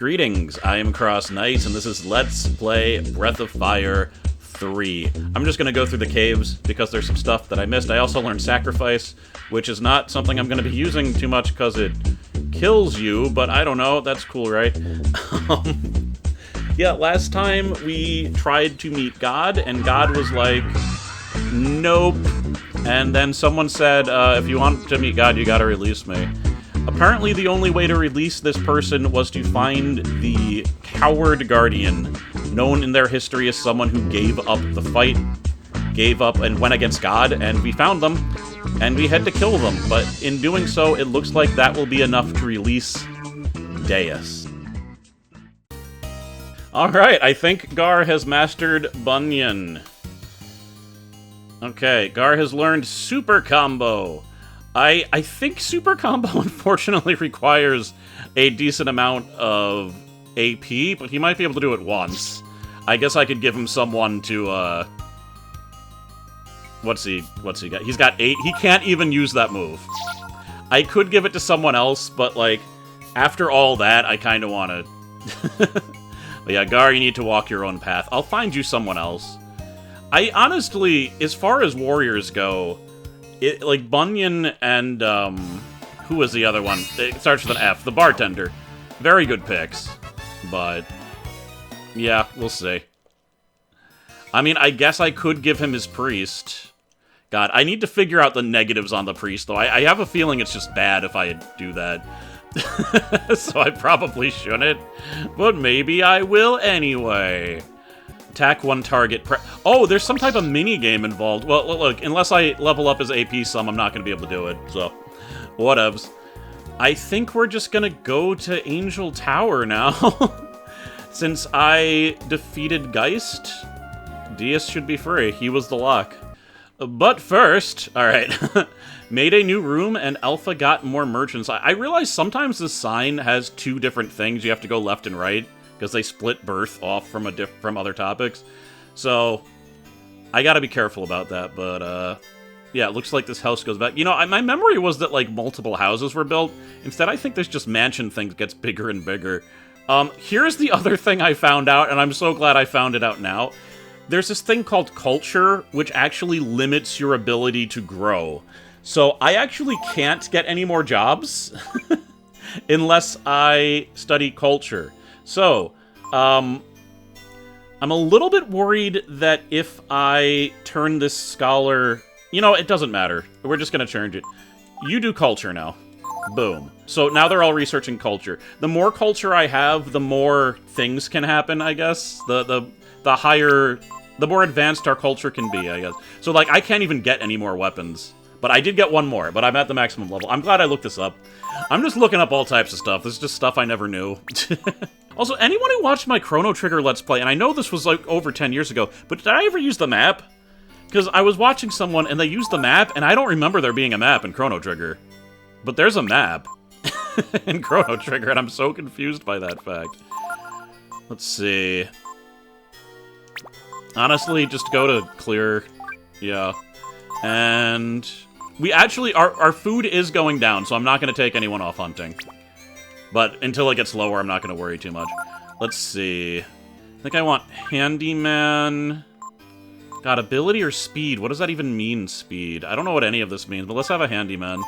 Greetings, I am CrossKnights, and this is Let's Play Breath of Fire 3. I'm just gonna go through the caves, because there's some stuff that I missed. I also learned Sacrifice, which is not something I'm gonna be using too much, because it kills you, but I don't know, that's cool, right? Yeah, last time we tried to meet God, and God was like, nope. And then someone said, if you want to meet God, you gotta release me. Apparently, the only way to release this person was to find the Coward Guardian, known in their history as someone who gave up the fight, gave up and went against God, and we found them, and we had to kill them. But in doing so, it looks like that will be enough to release Deus. Alright, I think Gar has mastered Bunyan. Okay, Gar has learned Super Combo. I think Super Combo unfortunately requires a decent amount of AP, but he might be able to do it once. I guess I could give him someone to, what's he got? He's got 8. He can't even use that move. I could give it to someone else, but, like, after all that, I kind of want to... But yeah, Gar, you need to walk your own path. I'll find you someone else. I honestly, as far as warriors go... like, Bunyan and, who was the other one? It starts with an F. The bartender. Very good picks. But, yeah, we'll see. I mean, I guess I could give him his priest. God, I need to figure out the negatives on the priest, though. I have a feeling it's just bad if I do that. So I probably shouldn't. But maybe I will anyway. Attack one target. Oh, there's some type of mini-game involved. Well, look, unless I level up his AP some, I'm not going to be able to do it, so whatevs. I think we're just going to go to Angel Tower now. Since I defeated Geist, Deus should be free. He was the lock. But first, alright, made a new room and Alpha got more merchants. I realize sometimes this sign has two different things. You have to go left and right, because they split birth off from other topics. So, I gotta be careful about that, but, yeah, it looks like this house goes back. You know, my memory was that, like, multiple houses were built. Instead, I think this just mansion thing gets bigger and bigger. Here's the other thing I found out, and I'm so glad I found it out now. There's this thing called culture, which actually limits your ability to grow. So, I actually can't get any more jobs unless I study culture. So, I'm a little bit worried that if I turn this scholar... You know, it doesn't matter. We're just gonna change it. You do culture now. Boom. So now they're all researching culture. The more culture I have, the more things can happen, I guess. The higher... The more advanced our culture can be, I guess. So, like, I can't even get any more weapons. But I did get one more, but I'm at the maximum level. I'm glad I looked this up. I'm just looking up all types of stuff. This is just stuff I never knew. Also, anyone who watched my Chrono Trigger Let's Play, and I know this was like over 10 years ago, but did I ever use the map? Because I was watching someone and they used the map, and I don't remember there being a map in Chrono Trigger. But there's a map in Chrono Trigger, and I'm so confused by that fact. Let's see. Honestly, just go to clear. Yeah. And... we actually, our food is going down, so I'm not going to take anyone off hunting. But until it gets lower, I'm not going to worry too much. Let's see. I think I want handyman. God, ability or speed? What does that even mean, speed? I don't know what any of this means, but let's have a handyman.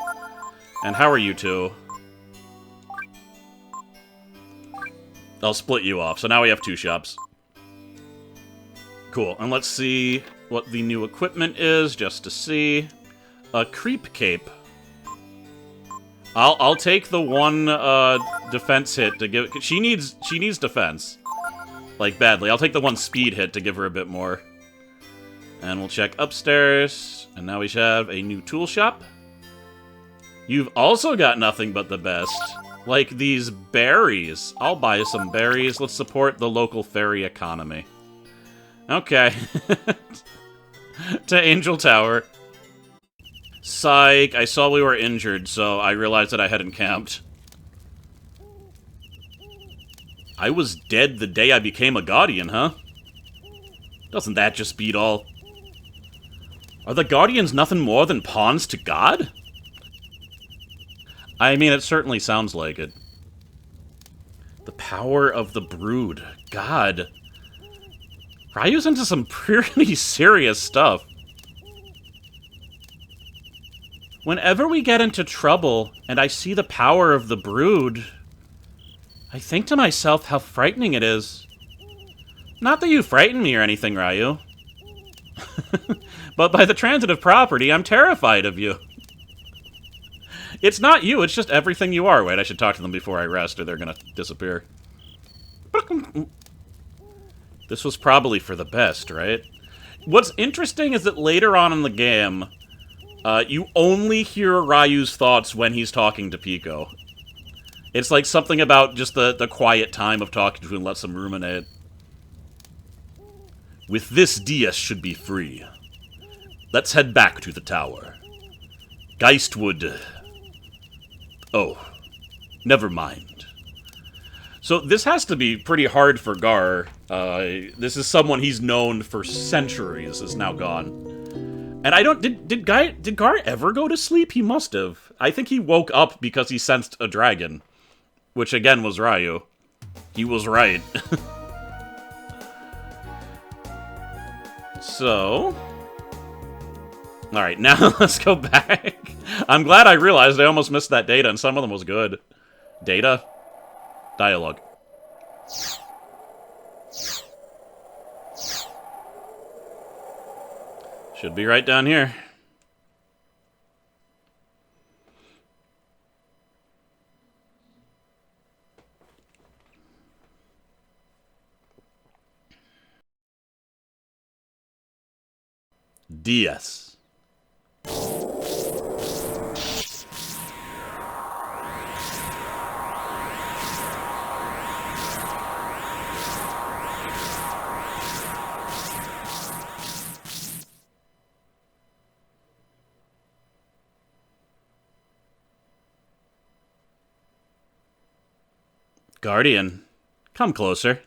And how are you two? I'll split you off, so now we have 2 shops. Cool, and let's see what the new equipment is, just to see. A creep cape. I'll take the one defense hit to give. She needs defense, like badly. I'll take the one speed hit to give her a bit more. And we'll check upstairs. And now we should have a new tool shop. You've also got nothing but the best, like these berries. I'll buy some berries. Let's support the local fairy economy. Okay. To Angel Tower. Psych, I saw we were injured, so I realized that I hadn't camped. I was dead the day I became a Guardian, huh? Doesn't that just beat all? Are the Guardians nothing more than pawns to God? I mean, it certainly sounds like it. The power of the brood. God. Ryu's into some pretty serious stuff. Whenever we get into trouble, and I see the power of the brood, I think to myself how frightening it is. Not that you frighten me or anything, Ryu. But by the transitive property, I'm terrified of you. It's not you, it's just everything you are. Wait, I should talk to them before I rest, or they're gonna disappear. This was probably for the best, right? What's interesting is that later on in the game, you only hear Ryu's thoughts when he's talking to Pico. It's like something about just the quiet time of talking to him lets him ruminate. With this, Diaz should be free. Let's head back to the tower. Geistwood... Oh, never mind. So this has to be pretty hard for Gar. This is someone he's known for centuries is now gone. And I don't... Did Gar ever go to sleep? He must have. I think he woke up because he sensed a dragon. Which, again, was Ryu. He was right. So... Alright, now let's go back. I'm glad I realized I almost missed that data, and some of them was good. Data? Dialogue. Should be right down here. Diaz. Guardian, come closer.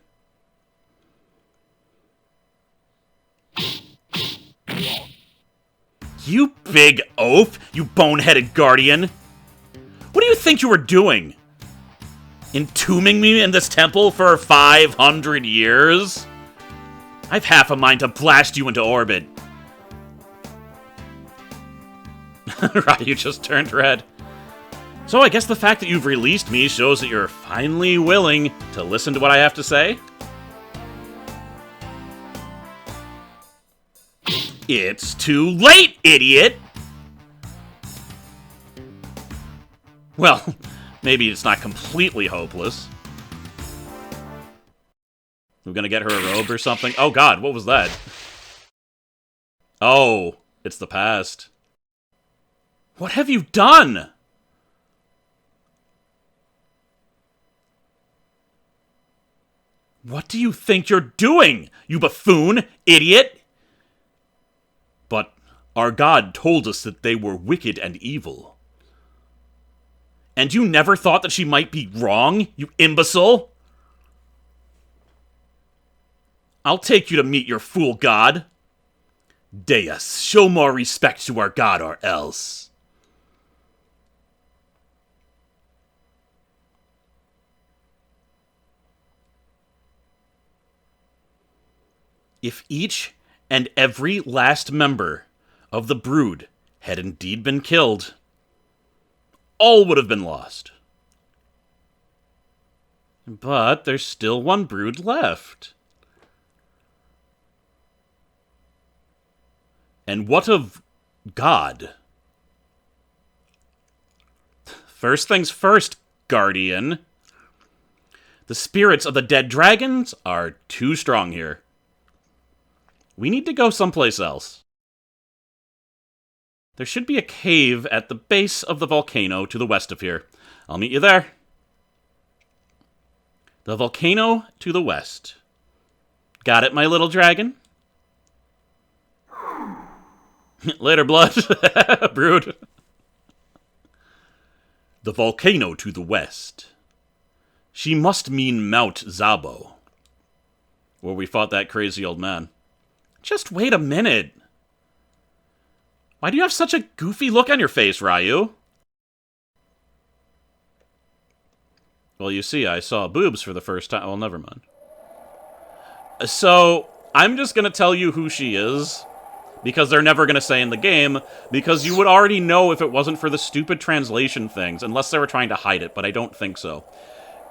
You big oaf, you boneheaded Guardian. What do you think you were doing? Entombing me in this temple for 500 years? I've half a mind to blast you into orbit. Ryu just turned red. So I guess the fact that you've released me shows that you're finally willing to listen to what I have to say? It's too late, idiot! Well, maybe it's not completely hopeless. We're gonna get her a robe or something? Oh god, what was that? Oh, it's the past. What have you done? What do you think you're doing, you buffoon, idiot? But our god told us that they were wicked and evil. And you never thought that she might be wrong, you imbecile? I'll take you to meet your fool god. Deus, show more respect to our god or else. If each and every last member of the brood had indeed been killed, all would have been lost. But there's still one brood left. And what of God? First things first, Guardian. The spirits of the dead dragons are too strong here. We need to go someplace else. There should be a cave at the base of the volcano to the west of here. I'll meet you there. The volcano to the west. Got it, my little dragon? Later, blood. Brood. The volcano to the west. She must mean Mount Zabo, where we fought that crazy old man. Just wait a minute. Why do you have such a goofy look on your face, Ryu? Well, you see, I saw boobs for the first time. Well, never mind. So, I'm just gonna tell you who she is, because they're never gonna say in the game, because you would already know if it wasn't for the stupid translation things, unless they were trying to hide it, but I don't think so.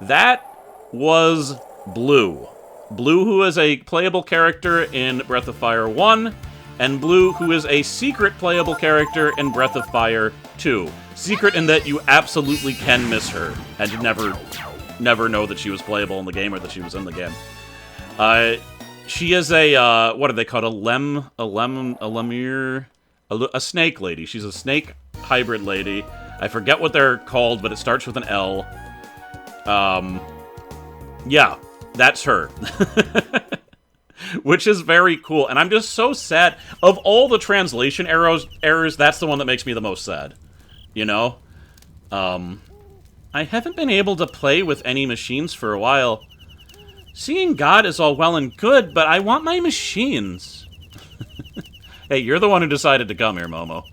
That was Blue. Blue, who is a playable character in Breath of Fire 1, and Blue, who is a secret playable character in Breath of Fire 2. Secret in that you absolutely can miss her, and never know that she was playable in the game or that she was in the game. She is a, what are they called? A snake lady. She's a snake hybrid lady. I forget what they're called, but it starts with an L. Yeah, that's her. Which is very cool, and I'm just so sad. Of all the translation errors, that's the one that makes me the most sad. You know? I haven't been able to play with any machines for a while. Seeing God is all well and good, but I want my machines. Hey, you're the one who decided to come here, Momo.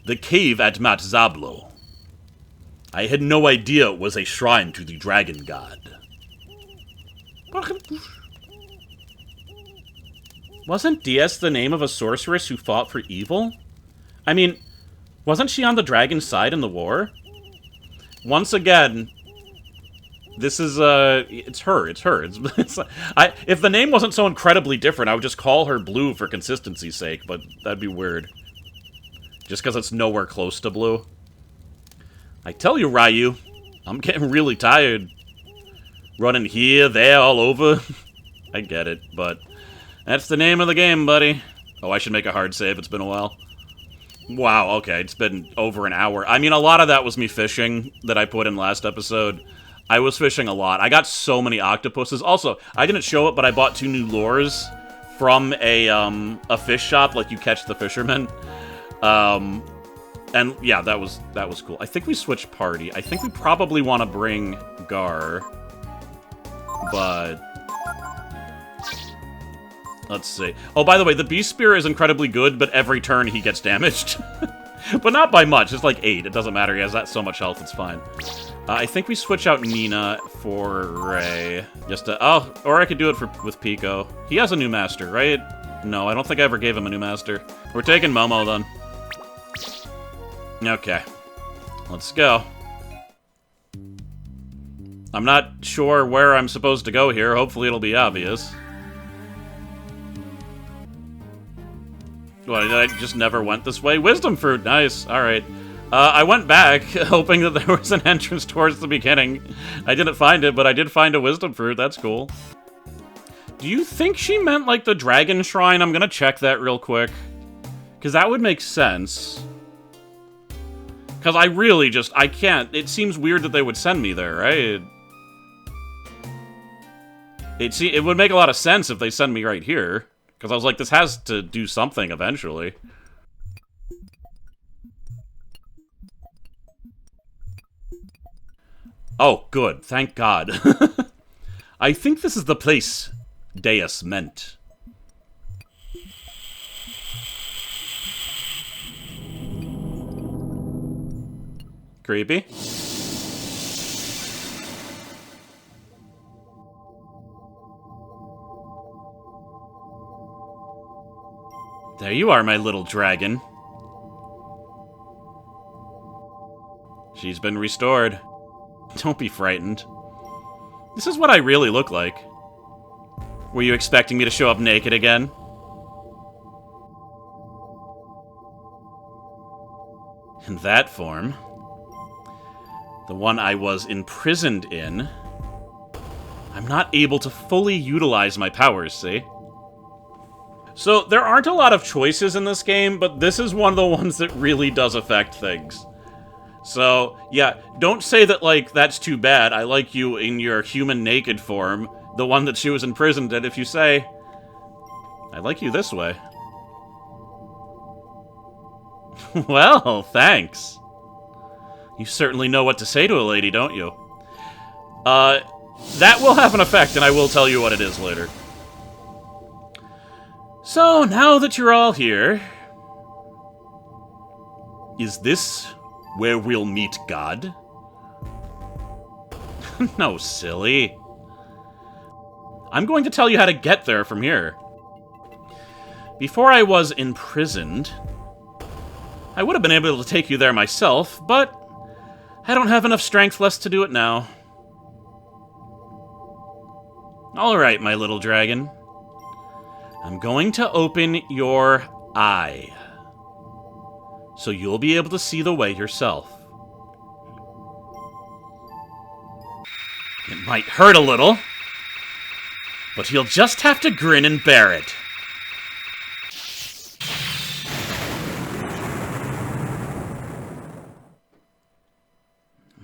The cave at Matzablo. I had no idea it was a shrine to the dragon god. Wasn't DS the name of a sorceress who fought for evil? I mean, wasn't she on the dragon's side in the war? Once again, this is, it's her. If the name wasn't so incredibly different, I would just call her Blue for consistency's sake, but that'd be weird. Just because it's nowhere close to Blue. I tell you, Ryu, I'm getting really tired. Running here, there, all over. I get it, but that's the name of the game, buddy. Oh, I should make a hard save. It's been a while. Wow, okay, it's been over an hour. I mean, a lot of that was me fishing that I put in last episode. I was fishing a lot. I got so many octopuses. Also, I didn't show it, but I bought 2 new lures from a fish shop, like you catch the fishermen. And yeah, that was cool. I think we switched party. I think we probably want to bring Gar, but let's see. Oh, by the way, the Beast Spear is incredibly good, but every turn he gets damaged. But not by much. It's like 8. It doesn't matter. He has that so much health. It's fine. I think we switch out Nina for Ray. Just to... Oh, or I could do it with Pico. He has a new master, right? No, I don't think I ever gave him a new master. We're taking Momo, then. Okay. Let's go. I'm not sure where I'm supposed to go here. Hopefully it'll be obvious. What, I just never went this way? Wisdom fruit, nice. Alright. I went back, hoping that there was an entrance towards the beginning. I didn't find it, but I did find a wisdom fruit. That's cool. Do you think she meant, like, the dragon shrine? I'm gonna check that real quick. Because that would make sense. Because I really just... I can't... It seems weird that they would send me there, right? It would make a lot of sense if they send me right here. Because I was like, this has to do something eventually. Oh, good. Thank God. I think this is the place Deus meant. Creepy. There you are, my little dragon. She's been restored. Don't be frightened. This is what I really look like. Were you expecting me to show up naked again? In that form. The one I was imprisoned in. I'm not able to fully utilize my powers, see? So, there aren't a lot of choices in this game, but this is one of the ones that really does affect things. So, yeah, don't say that, like, that's too bad. I like you in your human naked form, the one that she was imprisoned in. If you say, I like you this way. Well, thanks. You certainly know what to say to a lady, don't you? That will have an effect, and I will tell you what it is later. So, now that you're all here... Is this where we'll meet God? No, silly. I'm going to tell you how to get there from here. Before I was imprisoned, I would have been able to take you there myself, but I don't have enough strength left to do it now. Alright, my little dragon. I'm going to open your eye, so you'll be able to see the way yourself. It might hurt a little, but you'll just have to grin and bear it.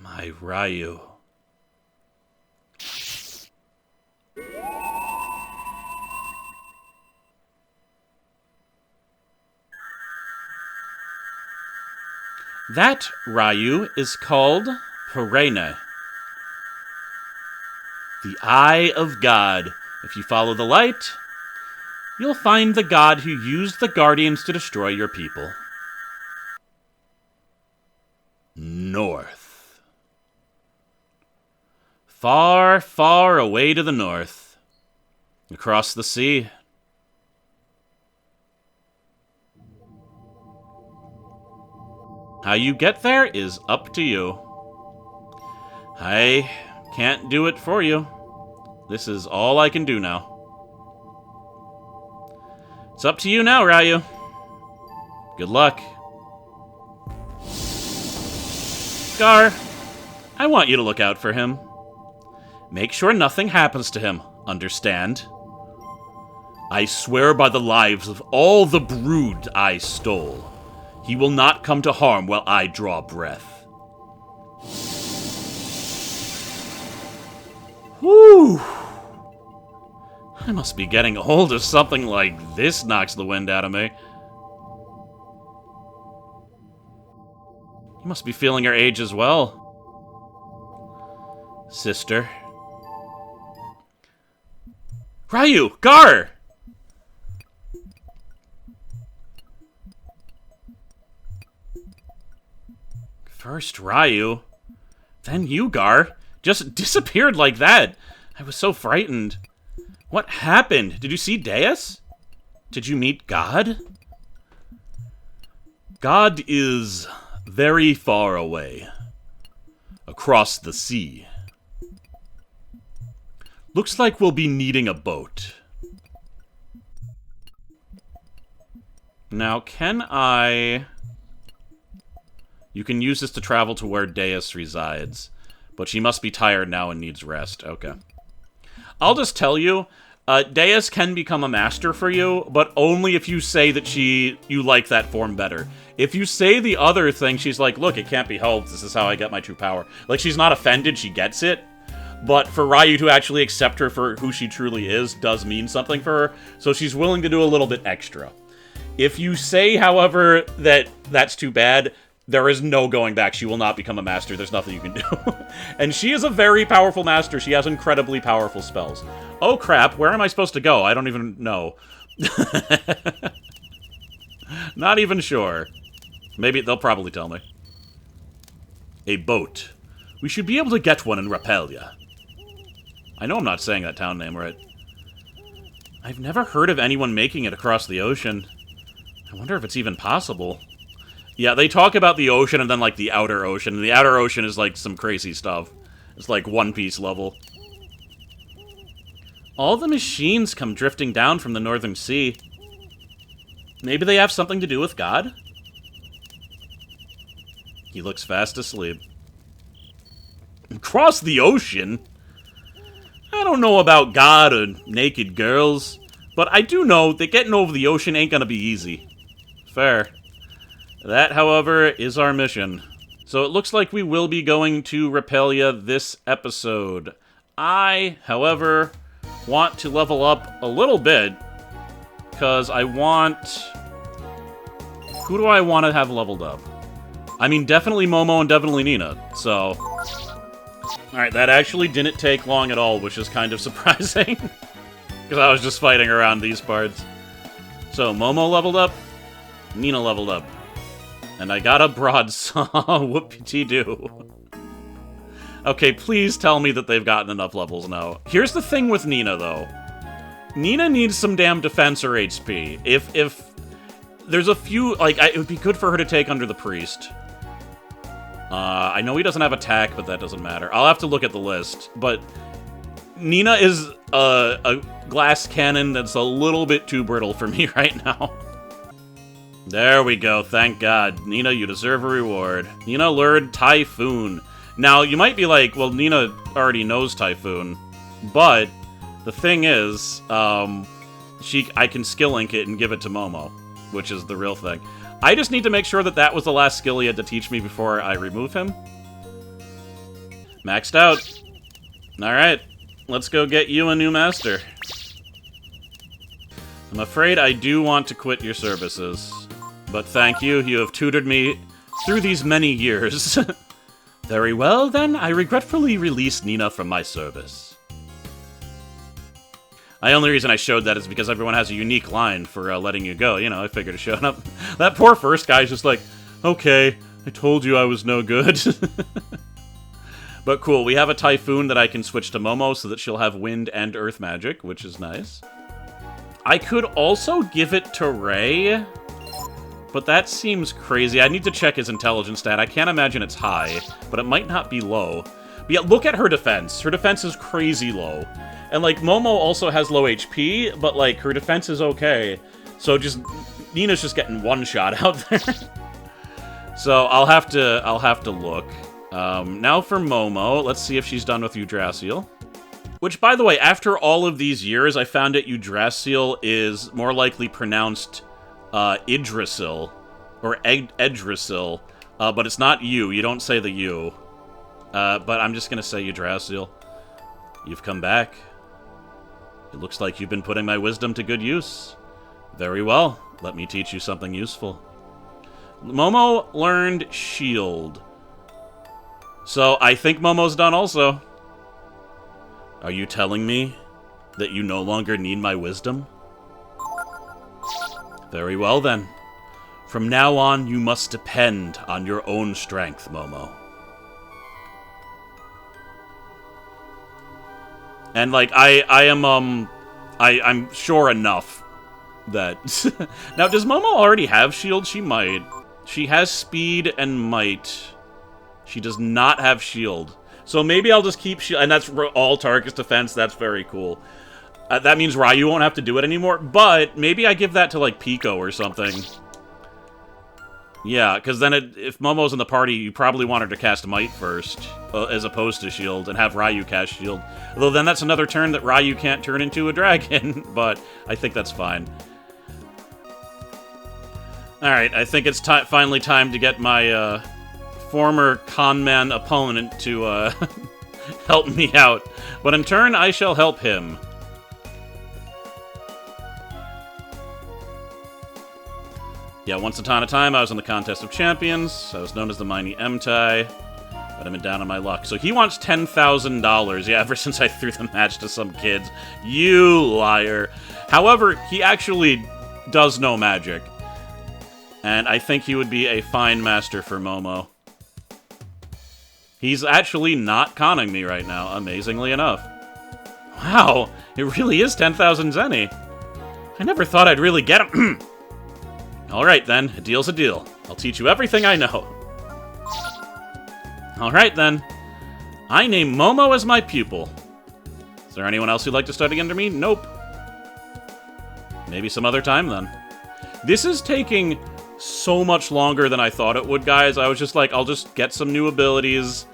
My Ryu. That Ryu is called Perene. The Eye of God. If you follow the light, you'll find the god who used the Guardians to destroy your people. North. Far, far away to the north. Across the sea. How you get there is up to you. I can't do it for you. This is all I can do now. It's up to you now, Ryu. Good luck. Gar, I want you to look out for him. Make sure nothing happens to him, understand? I swear by the lives of all the brood I stole, he will not come to harm while I draw breath. Whew. I must be getting old if something like this knocks the wind out of me. You must be feeling your age as well, sister. Ryu! Gar! First Ryu, then you, Gar. Just disappeared like that. I was so frightened. What happened? Did you see Deus? Did you meet God? God is very far away. Across the sea. Looks like we'll be needing a boat. Now, can I... You can use this to travel to where Deus resides. But she must be tired now and needs rest. Okay. I'll just tell you, Deus can become a master for you, but only if you say that you like that form better. If you say the other thing, she's like, look, it can't be helped. This is how I get my true power. Like, she's not offended. She gets it. But for Ryu to actually accept her for who she truly is does mean something for her. So she's willing to do a little bit extra. If you say, however, that that's too bad, there is no going back. She will not become a master. There's nothing you can do. And she is a very powerful master. She has incredibly powerful spells. Oh, crap. Where am I supposed to go? I don't even know. Not even sure. Maybe they'll probably tell me. A boat. We should be able to get one in Rapellia. I know I'm not saying that town name right. I've never heard of anyone making it across the ocean. I wonder if it's even possible. Yeah, they talk about the ocean and then, like, the outer ocean. And the outer ocean is, like, some crazy stuff. It's, like, One Piece level. All the machines come drifting down from the Northern Sea. Maybe they have something to do with God? He looks fast asleep. Across the ocean? I don't know about God or naked girls, but I do know that getting over the ocean ain't gonna be easy. Fair. That, however, is our mission. So it looks like we will be going to Rapellia this episode. I, however, want to level up a little bit, because I want... Who do I want to have leveled up? I mean, definitely Momo and definitely Nina, so... Alright, that actually didn't take long at all, which is kind of surprising. Because I was just fighting around these parts. So, Momo leveled up, Nina leveled up. And I got a broadsaw. Whoop-de-doo. Okay, please tell me that they've gotten enough levels now. Here's the thing with Nina, though. Nina needs some damn defense or HP. If there's a few... Like, it would be good for her to take under the priest. I know he doesn't have attack, but that doesn't matter. I'll have to look at the list. But Nina is a glass cannon that's a little bit too brittle for me right now. There we go, thank God. Nina, you deserve a reward. Nina lured Typhoon. Now, you might be like, well, Nina already knows Typhoon. But the thing is, I can skill link it and give it to Momo, which is the real thing. I just need to make sure that that was the last skill he had to teach me before I remove him. Maxed out. Alright, let's go get you a new master. I'm afraid I do want to quit your services. But thank you, you have tutored me through these many years. Very well, then, I regretfully release Nina from my service. The only reason I showed that is because everyone has a unique line for letting you go. You know, I figured it showed up. That poor first guy's just like, okay, I told you I was no good. But cool, we have a Typhoon that I can switch to Momo so that she'll have wind and earth magic, which is nice. I could also give it to Ray, but that seems crazy. I need to check his intelligence stat. I can't imagine it's high, but it might not be low. But yeah, look at her defense. Her defense is crazy low. And, like, Momo also has low HP, but, like, her defense is okay. So just... Nina's just getting one shot out there. So I'll have to look. Now for Momo. Let's see if she's done with Yggdrasil. Which, by the way, after all of these years, I found out Yggdrasil is more likely pronounced Idrisil. Or Edrisil. But it's not U. You don't say the U. But I'm just gonna say Yggdrasil. You've come back. It looks like you've been putting my wisdom to good use. Very well. Let me teach you something useful. Momo learned Shield. So I think Momo's done also. Are you telling me that you no longer need my wisdom? Very well then. From now on, you must depend on your own strength, Momo. And, like, I'm sure enough that... Now, does Momo already have shield? She might. She has speed and might. She does not have shield. So maybe I'll just keep shield, and that's all Tarkus defense. That's very cool. That means Ryu won't have to do it anymore, but maybe I give that to, like, Pico or something. Yeah, because then if Momo's in the party, you probably want her to cast Might first, as opposed to Shield, and have Ryu cast Shield. Although then that's another turn that Ryu can't turn into a dragon, but I think that's fine. Alright, I think it's finally time to get my former conman opponent to help me out. But in turn, I shall help him. Yeah, once upon a time, I was in the Contest of Champions. I was known as the Mighty M-Tai, but I've been down on my luck. So he wants $10,000. Yeah, ever since I threw the match to some kids. You liar. However, he actually does know magic. And I think he would be a fine master for Momo. He's actually not conning me right now, amazingly enough. Wow, it really is 10,000 Zenny. I never thought I'd really get him. Alright then, a deal's a deal. I'll teach you everything I know. Alright then. I name Momo as my pupil. Is there anyone else who'd like to study under me? Nope. Maybe some other time then. This is taking so much longer than I thought it would, guys. I was just like, I'll just get some new abilities,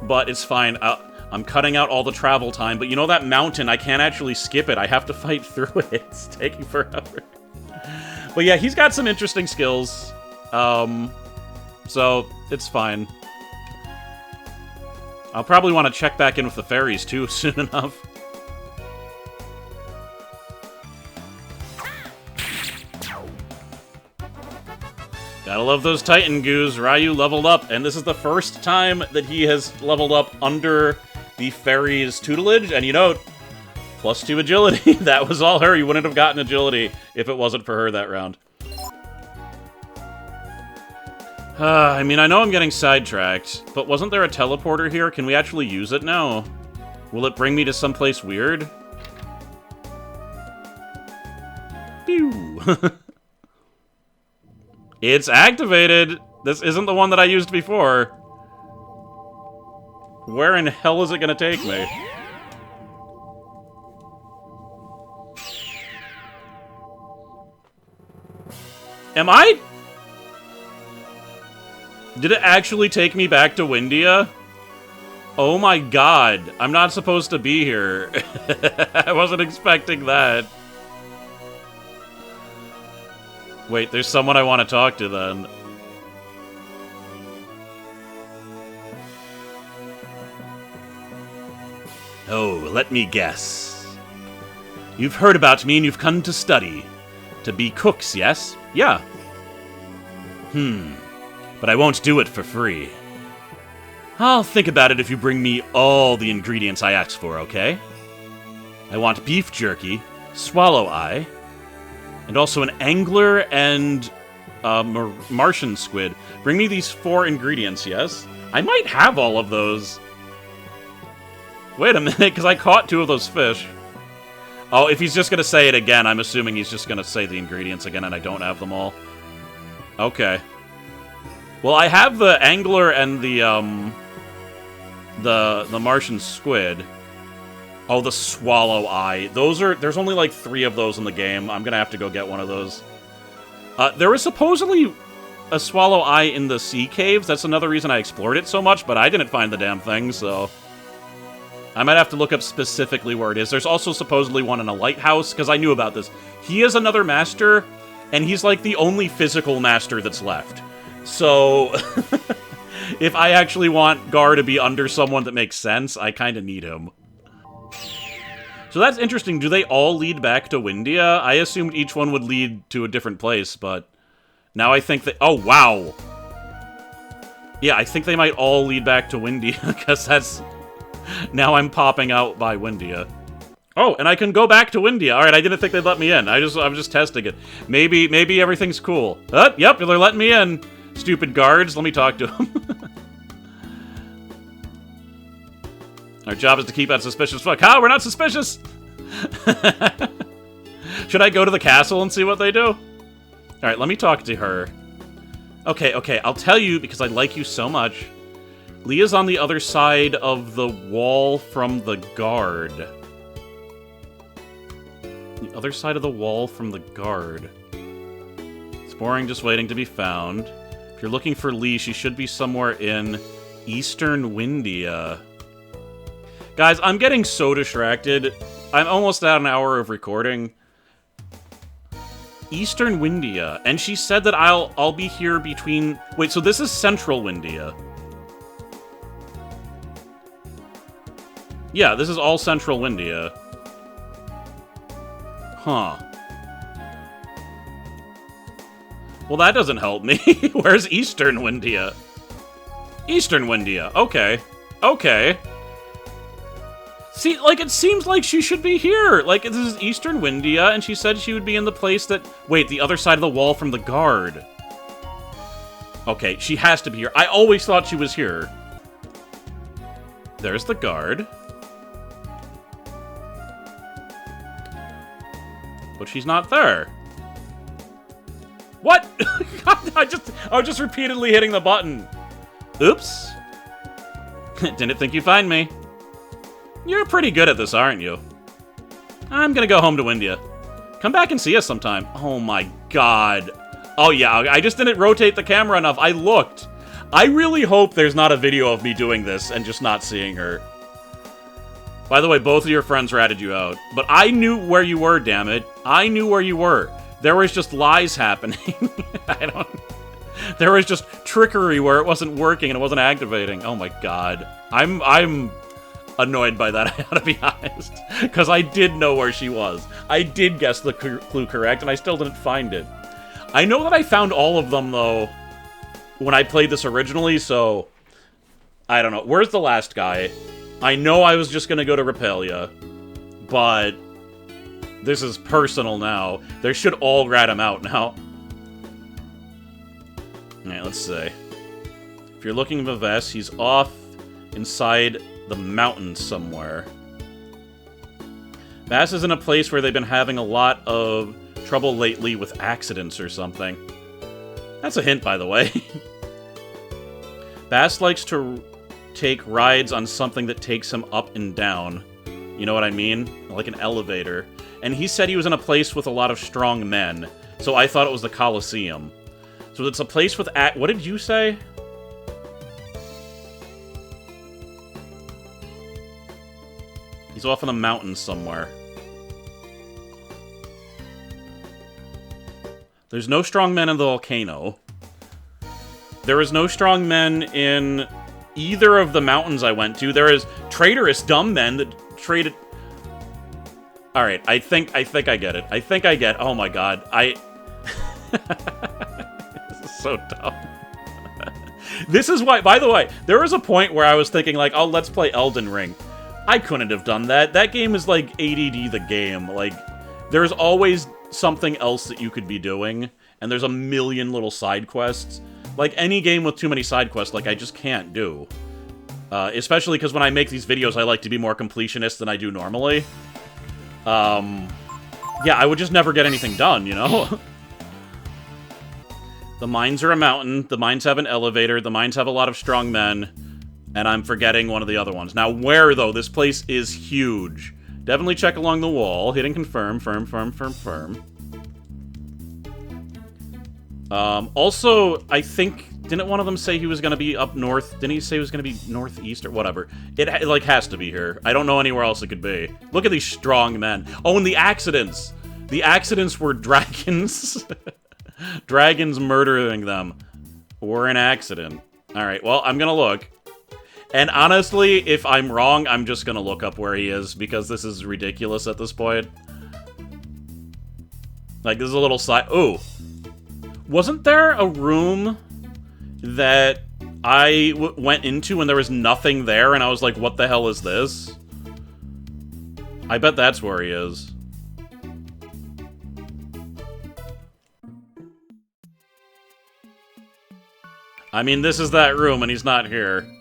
but it's fine. I'm cutting out all the travel time, but you know that mountain, I can't actually skip it. I have to fight through it. It's taking forever. But yeah, he's got some interesting skills. So it's fine. I'll probably want to check back in with the fairies too soon enough. Gotta love those Titan goos. Ryu leveled up, and this is the first time that he has leveled up under the fairies' tutelage, and you know, +2 agility. That was all her. You wouldn't have gotten agility if it wasn't for her that round. I mean, I know I'm getting sidetracked, but wasn't there a teleporter here? Can we actually use it now? Will it bring me to someplace weird? Pew! It's activated! This isn't the one that I used before. Where in hell is it gonna take me? Am I... Did it actually take me back to Windia? Oh my god, I'm not supposed to be here. I wasn't expecting that. Wait, there's someone I want to talk to then. Oh, let me guess. You've heard about me and you've come to study. To be cooks, yes? Yeah. But I won't do it for free. I'll think about it if you bring me all the ingredients I asked for, okay? I want beef jerky, swallow eye, and also an angler and Martian squid. Bring me these 4 ingredients, yes? I might have all of those. Wait a minute, because I caught 2 of those fish. Oh, if he's just going to say it again, I'm assuming he's just going to say the ingredients again and I don't have them all. Okay. Well, I have the angler and the Martian squid. Oh, the swallow eye. There's only like 3 of those in the game. I'm gonna have to go get one of those. There was supposedly a swallow eye in the sea caves. That's another reason I explored it so much, but I didn't find the damn thing, so... I might have to look up specifically where it is. There's also supposedly one in a lighthouse, because I knew about this. He is another master, and he's like the only physical master that's left. So, if I actually want Gar to be under someone that makes sense, I kind of need him. So that's interesting. Do they all lead back to Windia? I assumed each one would lead to a different place, but now I think that... Oh, wow! Yeah, I think they might all lead back to Windia, because that's... Now I'm popping out by Windia. Oh, and I can go back to Windia. Alright, I didn't think they'd let me in. I'm just testing it. Maybe everything's cool. Yep, they're letting me in. Stupid guards, let me talk to them. Our job is to keep out suspicious folk. We're not suspicious! Should I go to the castle and see what they do? Alright, let me talk to her. Okay, I'll tell you because I like you so much. Leah's on the other side of the wall from the guard. The other side of the wall from the guard. Exploring, just waiting to be found. If you're looking for Lee, she should be somewhere in Eastern Windia. Guys, I'm getting so distracted. I'm almost at an hour of recording. Eastern Windia. And she said that I'll be here between... Wait, so this is Central Windia. Yeah, this is all Central Windia. Huh. Well, that doesn't help me. Where's Eastern Windia? Eastern Windia. Okay. Okay. See, like, it seems like she should be here. Like, this is Eastern Windia, and she said she would be in the place that... Wait, the other side of the wall from the guard. Okay, she has to be here. I always thought she was here. There's the guard. But she's not there. What? God, I was just repeatedly hitting the button. Oops. Didn't think you'd find me. You're pretty good at this, aren't you? I'm gonna go home to Windia. Come back and see us sometime. Oh my god. Oh yeah, I just didn't rotate the camera enough. I looked. I really hope there's not a video of me doing this and just not seeing her. By the way, both of your friends ratted you out. But I knew where you were, damn it. I knew where you were. There was just lies happening. There was just trickery where it wasn't working and it wasn't activating. Oh my god. I'm annoyed by that, I gotta be honest. Because I did know where she was. I did guess the clue correct, and I still didn't find it. I know that I found all of them, though, when I played this originally, so... I don't know. Where's the last guy? I know I was just gonna go to Repelia, but... this is personal now. They should all rat him out now. Alright, let's see. If you're looking for Vess, he's off inside the mountains somewhere. Bass is in a place where they've been having a lot of trouble lately with accidents or something. That's a hint, by the way. Bass likes to take rides on something that takes him up and down. You know what I mean? Like an elevator. And he said he was in a place with a lot of strong men, so I thought it was the Colosseum. So it's a place with what did you say? He's off in the mountains somewhere. There's no strong men in the volcano. There is no strong men in either of the mountains I went to. There is traitorous dumb men that traded... Alright, I think I get it. I think I get... Oh my god. This is so dumb. This is why... By the way, there was a point where I was thinking, like, oh, let's play Elden Ring. I couldn't have done that. That game is like ADD the game. Like, there's always something else that you could be doing, and there's a million little side quests. Like, any game with too many side quests, like, I just can't do. Especially because when I make these videos, I like to be more completionist than I do normally. Yeah, I would just never get anything done, you know? The mines are a mountain, the mines have an elevator, the mines have a lot of strong men, and I'm forgetting one of the other ones. Now, where, though? This place is huge. Definitely check along the wall, hitting confirm, firm. Also, I think... Didn't one of them say he was going to be up north? Didn't he say he was going to be northeast or whatever? It, like, has to be here. I don't know anywhere else it could be. Look at these strong men. Oh, and the accidents! The accidents were dragons. Dragons murdering them. Or an accident. Alright, well, I'm gonna look. And honestly, if I'm wrong, I'm just gonna look up where he is, because this is ridiculous at this point. Like, this is a little side... Ooh. Wasn't there a room that I went into and there was nothing there, and I was like, what the hell is this? I bet that's where he is. I mean, this is that room, and he's not here.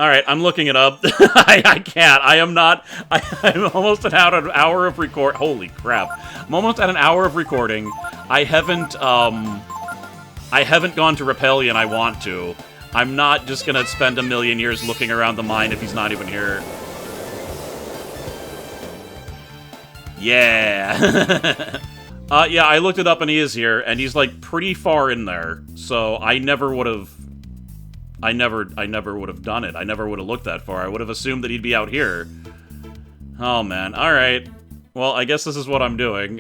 Alright, I'm looking it up. I can't. I am not... I'm almost at an hour of record... Holy crap. I'm almost at an hour of recording. I haven't gone to Repellion. I want to. I'm not just gonna spend a million years looking around the mine if he's not even here. Yeah! Yeah, I looked it up and he is here, and he's, like, pretty far in there. So, I never would have... I never would have done it. I never would have looked that far. I would have assumed that he'd be out here. Oh, man. Alright. Well, I guess this is what I'm doing.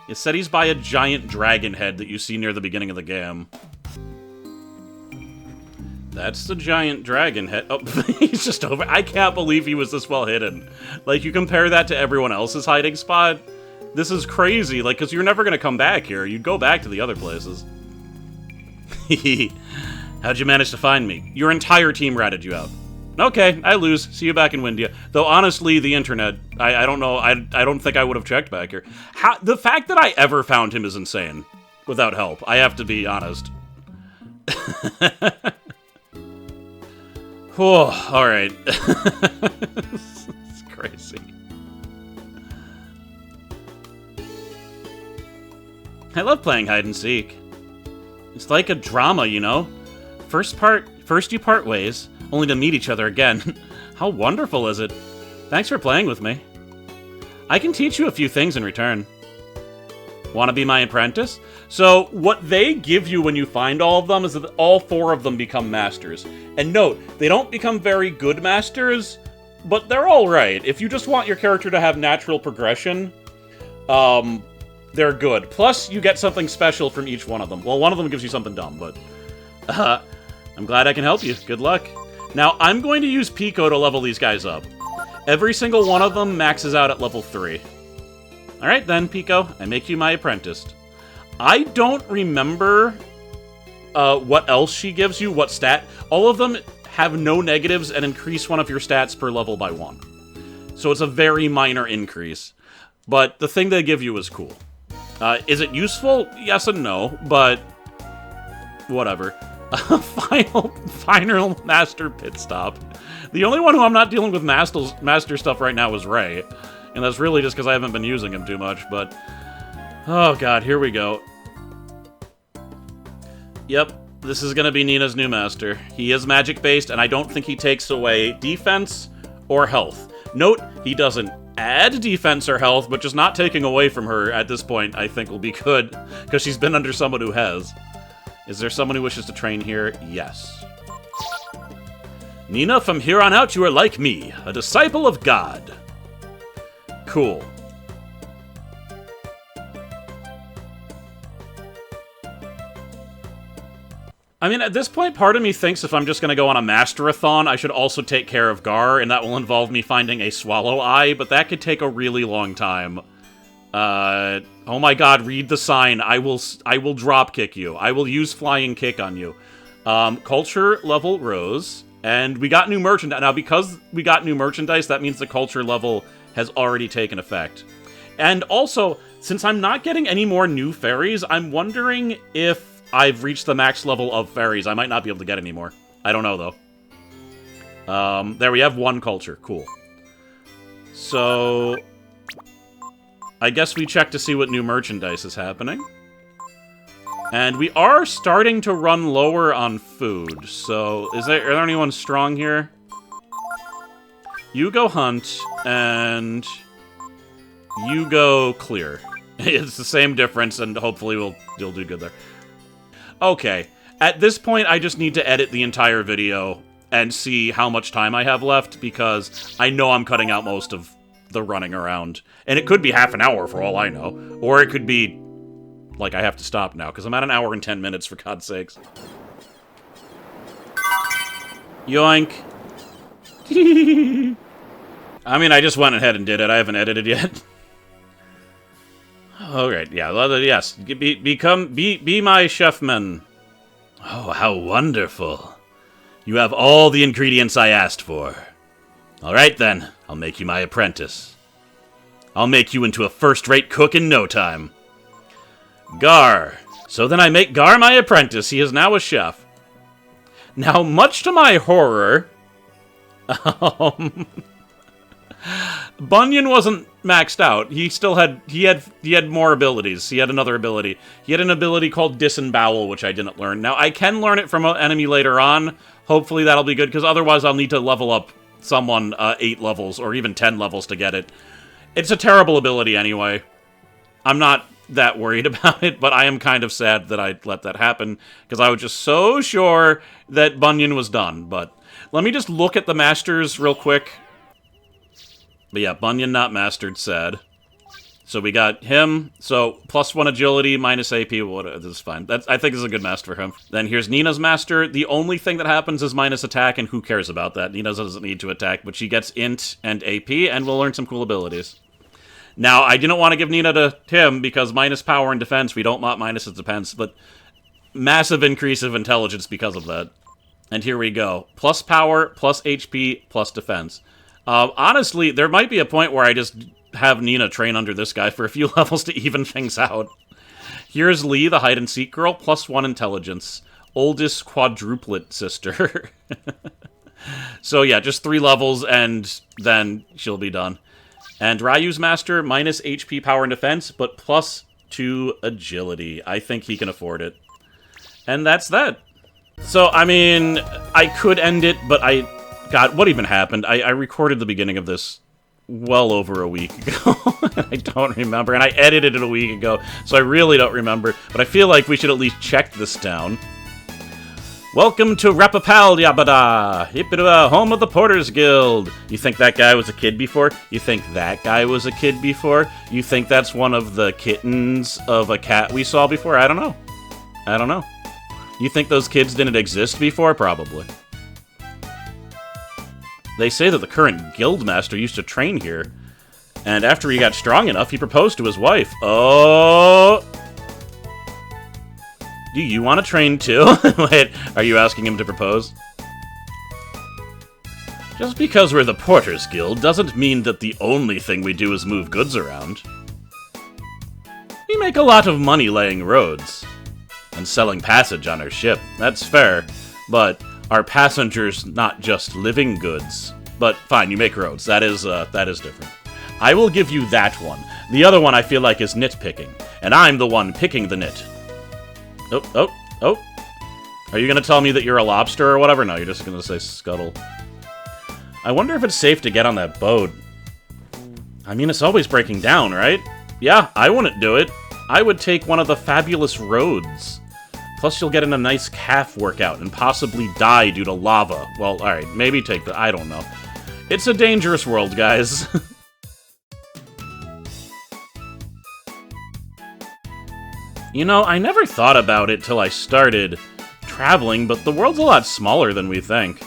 It said he's by a giant dragon head that you see near the beginning of the game. That's the giant dragon head. Oh, he's just over. I can't believe he was this well hidden. Like, you compare that to everyone else's hiding spot. This is crazy. Like, because you're never going to come back here. You'd go back to the other places. How'd you manage to find me? Your entire team ratted you out. Okay, I lose. See you back in Windia. Though, honestly, the internet, I don't know, I don't think I would have checked back here. The fact that I ever found him is insane. Without help. I have to be honest. Whew, alright. It's crazy. I love playing hide and seek. It's like a drama, you know? First you part ways, only to meet each other again. How wonderful is it? Thanks for playing with me. I can teach you a few things in return. Want to be my apprentice? So, what they give you when you find all of them is that all 4 of them become masters. And note, they don't become very good masters, but they're alright. If you just want your character to have natural progression, they're good. Plus, you get something special from each one of them. Well, one of them gives you something dumb, but... I'm glad I can help you. Good luck. Now, I'm going to use Pico to level these guys up. Every single one of them maxes out at level 3. Alright then, Pico. I make you my apprentice. I don't remember what else she gives you, what stat. All of them have no negatives and increase one of your stats per level by 1. So it's a very minor increase. But the thing they give you is cool. Is it useful? Yes and no, but whatever. Final Master Pit Stop. The only one who I'm not dealing with Master stuff right now is Ray. And that's really just because I haven't been using him too much, but... Oh god, here we go. Yep, this is gonna be Nina's new Master. He is magic-based, and I don't think he takes away defense or health. Note, he doesn't add defense or health, but just not taking away from her at this point, I think will be good, because she's been under someone who has. Is there someone who wishes to train here? Yes. Nina, from here on out, you are like me, a disciple of God. Cool. I mean, at this point, part of me thinks if I'm just going to go on a Masterathon, I should also take care of Gar, and that will involve me finding a Swallow Eye, but that could take a really long time. Oh my god, read the sign. I will drop kick you. I will use Flying Kick on you. Culture level rose, and we got new merchandise. Now, because we got new merchandise, that means the culture level has already taken effect. And also, since I'm not getting any more new fairies, I'm wondering if I've reached the max level of fairies. I might not be able to get any more. I don't know, though. There, we have one culture. Cool. So, I guess we check to see what new merchandise is happening. And we are starting to run lower on food. So, are there anyone strong here? You go hunt, and you go clear. It's the same difference, and hopefully you'll do good there. Okay, at this point, I just need to edit the entire video and see how much time I have left, because I know I'm cutting out most of the running around. And it could be half an hour for all I know. Or it could be, like, I have to stop now, because I'm at an hour and 10 minutes, for God's sakes. Yoink. I mean, I just went ahead and did it. I haven't edited yet. Alright, yeah, yes. Be my chefman. Oh, how wonderful. You have all the ingredients I asked for. Alright then, I'll make you my apprentice. I'll make you into a first-rate cook in no time. Gar. So then I make Gar my apprentice. He is now a chef. Now, much to my horror... Bunyan wasn't maxed out. He still had he had more abilities. He had another ability. He had an ability called Disembowel, which I didn't learn. Now I can learn it from an enemy later on. Hopefully that'll be good, because otherwise I'll need to level up someone 8 levels or even 10 levels to get it. It's a terrible ability anyway. I'm not that worried about it, but I am kind of sad that I let that happen, because I was just so sure that Bunyan was done. But let me just look at the masters real quick. But yeah, Bunyan not mastered, sad. So we got him, so +1 agility, minus AP, this is fine. I think this is a good master for him. Then here's Nina's master. The only thing that happens is minus attack, and who cares about that? Nina doesn't need to attack, but she gets int and AP, and we'll learn some cool abilities. Now, I didn't want to give Nina to him, because minus power and defense, we don't minus his defense, but massive increase of intelligence because of that. And here we go. Plus power, plus HP, plus defense. Honestly, there might be a point where I just have Nina train under this guy for a few levels to even things out. Here's Lee, the hide-and-seek girl, +1 intelligence. Oldest quadruplet sister. So yeah, just 3 levels, and then she'll be done. And Ryu's master, minus HP, power, and defense, but +2 agility. I think he can afford it. And that's that. So, I mean, I could end it, but God, what even happened? I recorded the beginning of this well over a week ago. I don't remember, and I edited it a week ago, so I really don't remember. But I feel like we should at least check this down. Welcome to Rapapal Yabada, Hippida, home of the Porters Guild. You think that guy was a kid before? You think that guy was a kid before? You think that's one of the kittens of a cat we saw before? I don't know. I don't know. You think those kids didn't exist before? Probably. They say that the current guildmaster used to train here, and after he got strong enough, he proposed to his wife. Oh! Do you want to train too? Wait, are you asking him to propose? Just because we're the Porters Guild doesn't mean that the only thing we do is move goods around. We make a lot of money laying roads and selling passage on our ship. That's fair, but our passengers not just living goods. But fine, you make roads. That is different. I will give you that one. The other one I feel like is nitpicking, and I'm the one picking the nit. Oh. Are you gonna tell me that you're a lobster or whatever? No, you're just gonna say scuttle. I wonder if it's safe to get on that boat. I mean, it's always breaking down, right? Yeah, I wouldn't do it. I would take one of the fabulous roads. Plus, you'll get in a nice calf workout and possibly die due to lava. Well, alright, maybe take the... I don't know. It's a dangerous world, guys. You know, I never thought about it till I started traveling, but the world's a lot smaller than we think.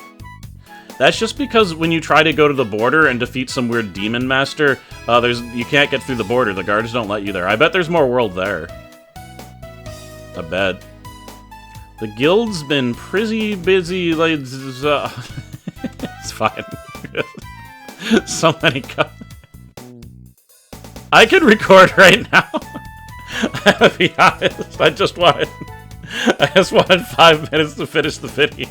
That's just because when you try to go to the border and defeat some weird demon master, you can't get through the border. The guards don't let you there. I bet there's more world there. I bet. The guild's been pretty busy, like... it's fine. So many... I could record right now. I'll be honest, I just wanted 5 minutes to finish the video.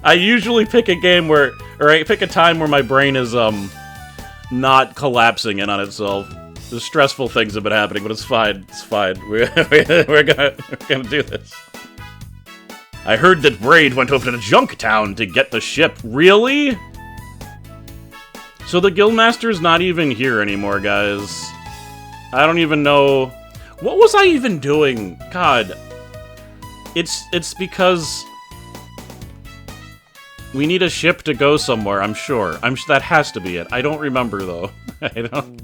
I usually pick a game where, or I pick a time where my brain is, not collapsing in on itself. The stressful things have been happening, but it's fine. It's fine. We're gonna do this. I heard that Braid went over to Junktown to get the ship. Really? So the Guildmaster's not even here anymore, guys. I don't even know... What was I even doing? God. It's because... We need a ship to go somewhere, I'm sure. That has to be it. I don't remember, though. I don't...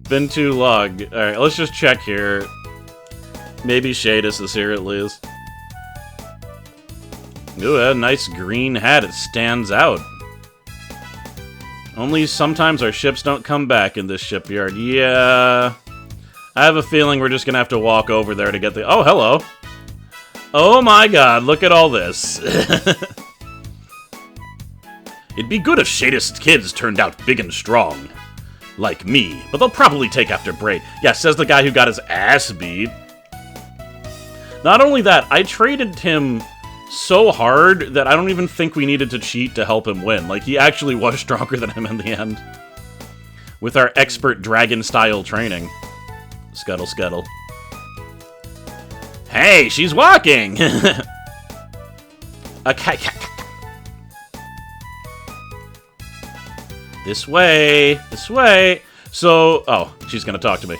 Been too long. Alright, let's just check here. Maybe Shadis is here at least. Ooh, a nice green hat. It stands out. Only sometimes our ships don't come back in this shipyard. Yeah... I have a feeling we're just gonna have to walk over there to get the... Oh, hello! Oh my god, look at all this. It'd be good if Shadis' kids turned out big and strong. Like me, but they'll probably take after Braid. Yeah, says the guy who got his ass beat. Not only that, I traded him so hard that I don't even think we needed to cheat to help him win. Like, he actually was stronger than him in the end. With our expert dragon-style training. Scuttle, scuttle. Hey, she's walking! Okay. This way! This way! So... Oh, she's gonna talk to me.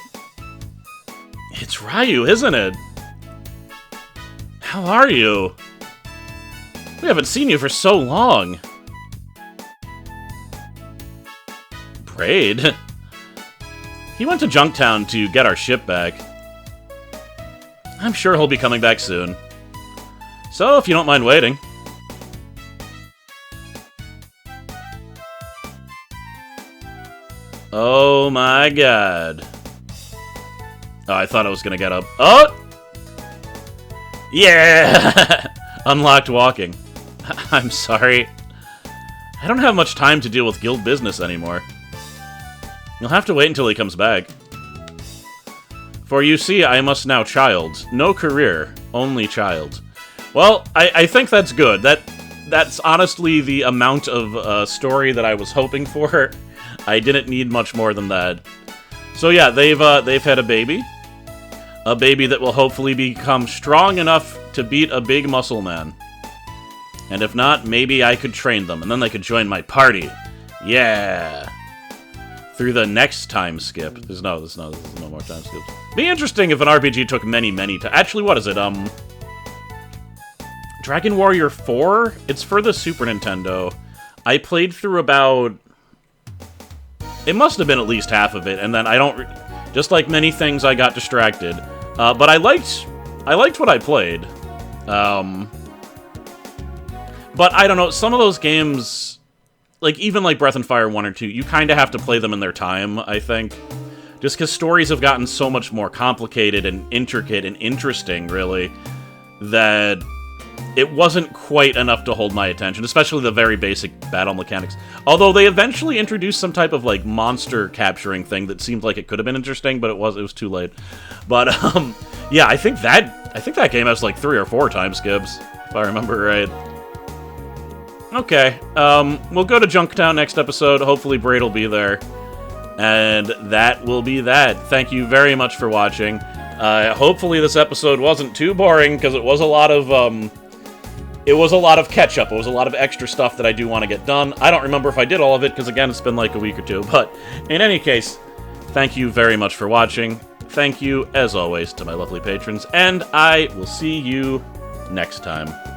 It's Ryu, isn't it? How are you? We haven't seen you for so long. Braid? He went to Junktown to get our ship back. I'm sure he'll be coming back soon. So, if you don't mind waiting. Oh my god. Oh, I thought I was gonna get up. Oh! Yeah! Unlocked walking. I'm sorry. I don't have much time to deal with guild business anymore. You'll have to wait until he comes back. For you see, I must now child. No career, only child. Well, I think that's good. That's honestly the amount of story that I was hoping for. I didn't need much more than that. So yeah, they've had a baby. A baby that will hopefully become strong enough to beat a big muscle man. And if not, maybe I could train them, and then they could join my party. Yeah! Through the next time skip. There's no more time skips. Be interesting if an RPG took many times. Actually, what is it? Dragon Warrior 4? It's for the Super Nintendo. I played through about... It must have been at least half of it, and then I don't... Just like many things, I got distracted. But I liked what I played. But I don't know, some of those games... Like, even like Breath and Fire 1 or 2, you kind of have to play them in their time, I think. Just because stories have gotten so much more complicated and intricate and interesting, really, that it wasn't quite enough to hold my attention, especially the very basic battle mechanics. Although they eventually introduced some type of like monster capturing thing that seemed like it could have been interesting, but it was too late. But yeah, I think that game has like 3 or 4 time skips, if I remember right. Okay, we'll go to Junktown next episode. Hopefully Braid will be there. And that will be that. Thank you very much for watching. Hopefully this episode wasn't too boring, because it was a lot of catch-up. It was a lot of extra stuff that I do want to get done. I don't remember if I did all of it, because again, it's been like a week or 2. But in any case, thank you very much for watching. Thank you, as always, to my lovely patrons. And I will see you next time.